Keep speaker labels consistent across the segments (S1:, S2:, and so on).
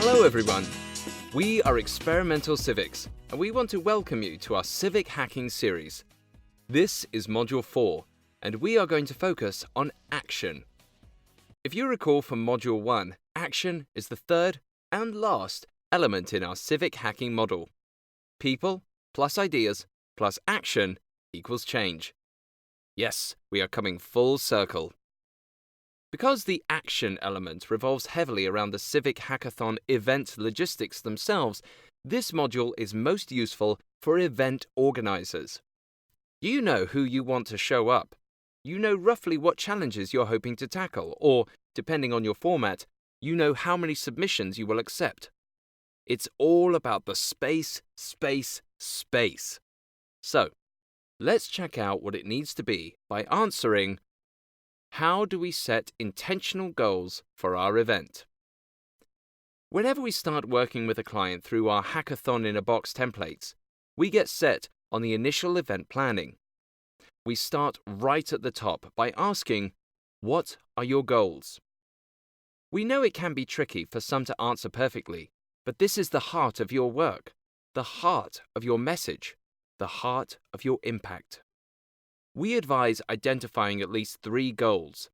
S1: Hello everyone, we are Experimental Civics and we want to welcome you to our Civic Hacking series. This is Module 4 and we are going to focus on action. If you recall from Module 1, action is the third and last element in our Civic hacking model. People plus ideas plus action equals change. Yes, we are coming full circle. Because the action element revolves heavily around the Civic Hackathon event logistics themselves, this module is most useful for event organizers. You know who you want to show up. You know roughly what challenges you're hoping to tackle, or, depending on your format, you know how many submissions you will accept. It's all about the space. So, let's check out what it needs to be by answering: how do we set intentional goals for our event? Whenever we start working with a client through our Hackathon in a Box templates, we get set on the initial event planning. We start right at the top by asking, what are your goals? We know it can be tricky for some to answer perfectly, but this is the heart of your work, the heart of your message, the heart of your impact. We advise identifying at least 3 goals.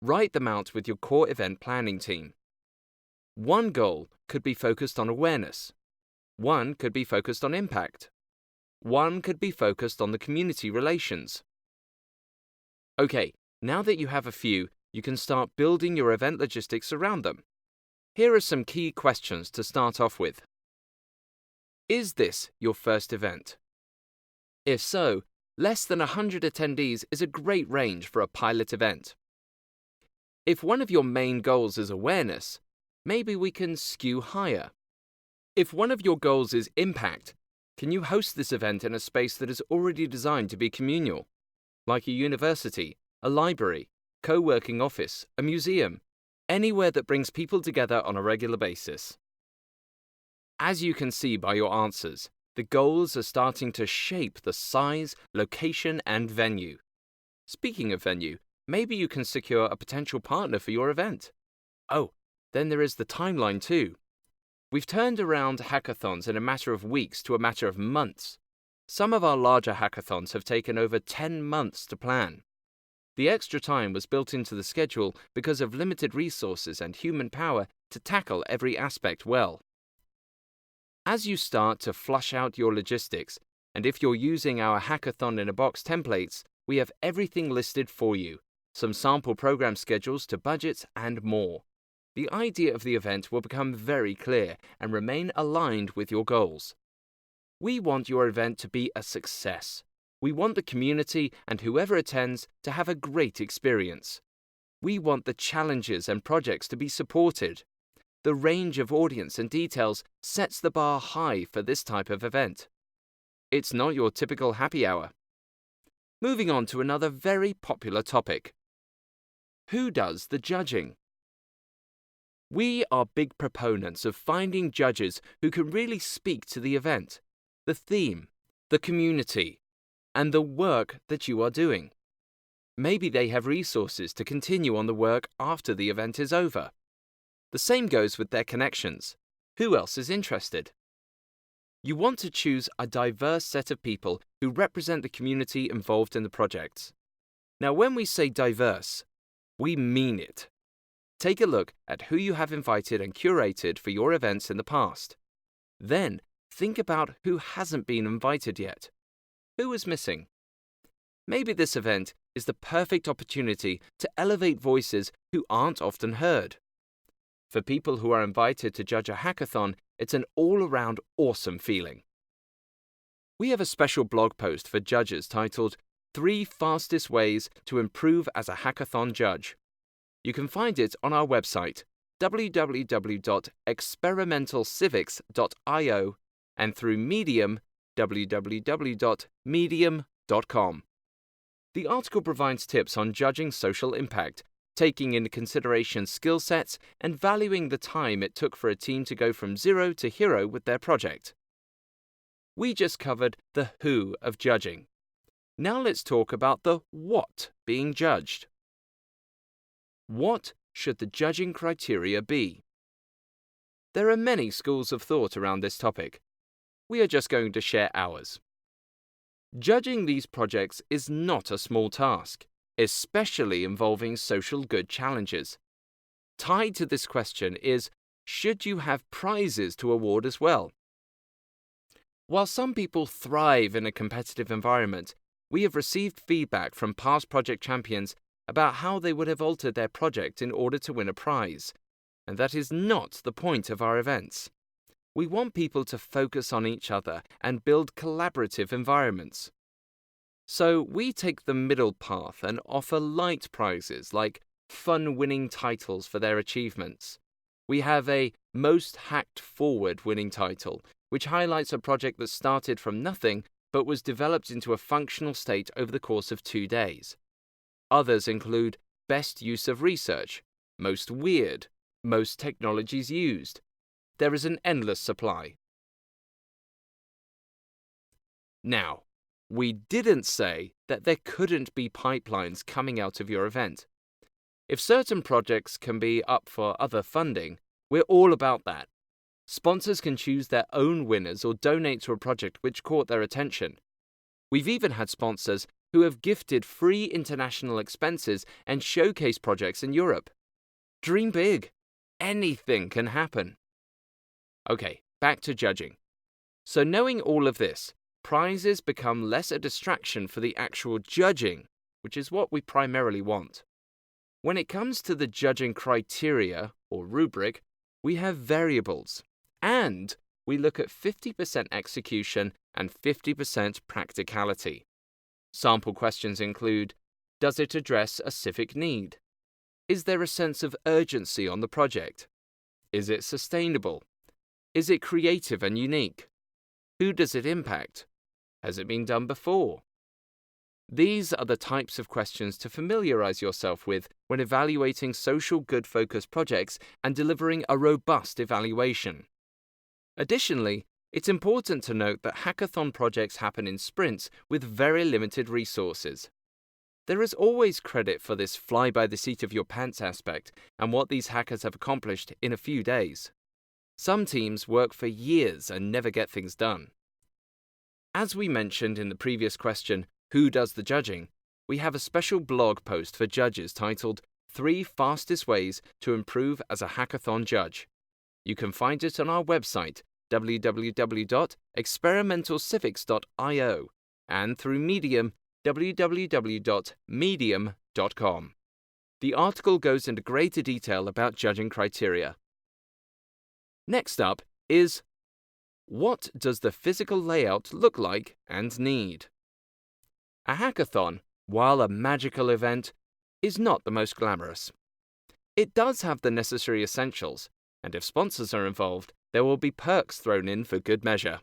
S1: Write them out with your core event planning team. One goal could be focused on awareness. One could be focused on impact. One could be focused on the community relations. Okay, now that you have a few, you can start building your event logistics around them. Here are some key questions to start off with. Is this your first event? If so, less than 100 attendees is a great range for a pilot event. If one of your main goals is awareness, maybe we can skew higher. If one of your goals is impact, can you host this event in a space that is already designed to be communal, like a university, a library, co-working office, a museum, anywhere that brings people together on a regular basis? As you can see by your answers, the goals are starting to shape the size, location, and venue. Speaking of venue, maybe you can secure a potential partner for your event. Oh, then there is the timeline too. We've turned around hackathons in a matter of weeks to a matter of months. Some of our larger hackathons have taken over 10 months to plan. The extra time was built into the schedule because of limited resources and human power to tackle every aspect well. As you start to flush out your logistics, and if you're using our Hackathon in a Box templates, we have everything listed for you, some sample program schedules to budgets and more. The idea of the event will become very clear and remain aligned with your goals. We want your event to be a success. We want the community and whoever attends to have a great experience. We want the challenges and projects to be supported. The range of audience and details sets the bar high for this type of event. It's not your typical happy hour. Moving on to another very popular topic. Who does the judging? We are big proponents of finding judges who can really speak to the event, the theme, the community, and the work that you are doing. Maybe they have resources to continue on the work after the event is over. The same goes with their connections. Who else is interested? You want to choose a diverse set of people who represent the community involved in the projects. Now, when we say diverse, we mean it. Take a look at who you have invited and curated for your events in the past. Then, think about who hasn't been invited yet. Who is missing? Maybe this event is the perfect opportunity to elevate voices who aren't often heard. For people who are invited to judge a hackathon, it's an all-around awesome feeling. We have a special blog post for judges titled 3 Fastest Ways to Improve as a Hackathon Judge. You can find it on our website, www.experimentalcivics.io, and through Medium, www.medium.com. The article provides tips on judging social impact, taking into consideration skill sets and valuing the time it took for a team to go from zero to hero with their project. We just covered the who of judging. Now let's talk about the what being judged. What should the judging criteria be? There are many schools of thought around this topic. We are just going to share ours. Judging these projects is not a small task, especially involving social good challenges. Tied to this question is, should you have prizes to award as well? While some people thrive in a competitive environment, we have received feedback from past project champions about how they would have altered their project in order to win a prize, and that is not the point of our events. We want people to focus on each other and build collaborative environments. So we take the middle path and offer light prizes like fun-winning titles for their achievements. We have a Most Hacked Forward winning title, which highlights a project that started from nothing but was developed into a functional state over the course of 2 days. Others include Best Use of Research, Most Weird, Most Technologies Used. There is an endless supply. Now, we didn't say that there couldn't be pipelines coming out of your event. If certain projects can be up for other funding, we're all about that. Sponsors can choose their own winners or donate to a project which caught their attention. We've even had sponsors who have gifted free international expenses and showcase projects in Europe. Dream big. Anything can happen. Okay, back to judging. So knowing all of this, prizes become less a distraction for the actual judging, which is what we primarily want. When it comes to the judging criteria, or rubric, we have variables, and we look at 50% execution and 50% practicality. Sample questions include, does it address a civic need? Is there a sense of urgency on the project? Is it sustainable? Is it creative and unique? Who does it impact? Has it been done before? These are the types of questions to familiarize yourself with when evaluating social good-focused projects and delivering a robust evaluation. Additionally, it's important to note that hackathon projects happen in sprints with very limited resources. There is always credit for this fly-by-the-seat-of-your-pants aspect and what these hackers have accomplished in a few days. Some teams work for years and never get things done. As we mentioned in the previous question, who does the judging? We have a special blog post for judges titled 3 Fastest Ways to Improve as a Hackathon Judge. You can find it on our website, www.experimentalcivics.io, and through Medium, www.medium.com. The article goes into greater detail about judging criteria. Next up is, what does the physical layout look like and need? A hackathon, while a magical event, is not the most glamorous. It does have the necessary essentials, and if sponsors are involved, there will be perks thrown in for good measure.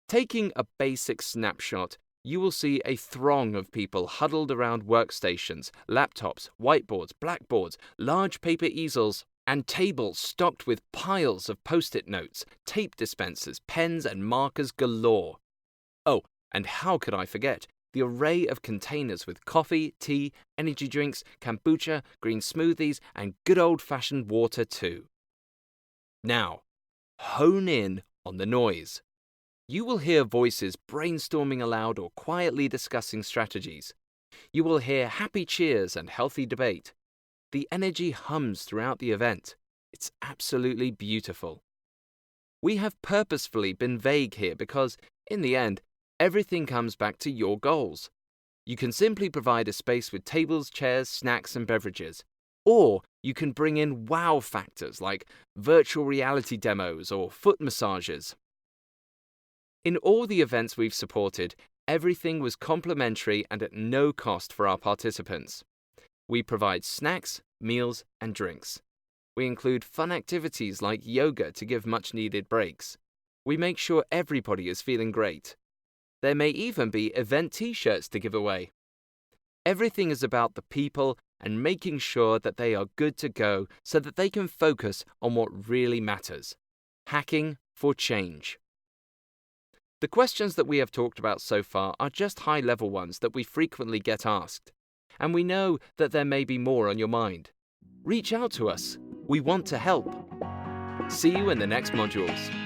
S1: Taking a basic snapshot, you will see a throng of people huddled around workstations, laptops, whiteboards, blackboards, large paper easels, and tables stocked with piles of post-it notes, tape dispensers, pens, and markers galore. Oh, and how could I forget the array of containers with coffee, tea, energy drinks, kombucha, green smoothies, and good old-fashioned water too. Now, hone in on the noise. You will hear voices brainstorming aloud or quietly discussing strategies. You will hear happy cheers and healthy debate. The energy hums throughout the event. It's absolutely beautiful. We have purposefully been vague here because, in the end, everything comes back to your goals. You can simply provide a space with tables, chairs, snacks, and beverages. Or you can bring in wow factors like virtual reality demos or foot massages. In all the events we've supported, everything was complimentary and at no cost for our participants. We provide snacks, meals, and drinks. We include fun activities like yoga to give much-needed breaks. We make sure everybody is feeling great. There may even be event t-shirts to give away. Everything is about the people and making sure that they are good to go so that they can focus on what really matters. Hacking for change. The questions that we have talked about so far are just high-level ones that we frequently get asked. And we know that there may be more on your mind. Reach out to us. We want to help. See you in the next modules.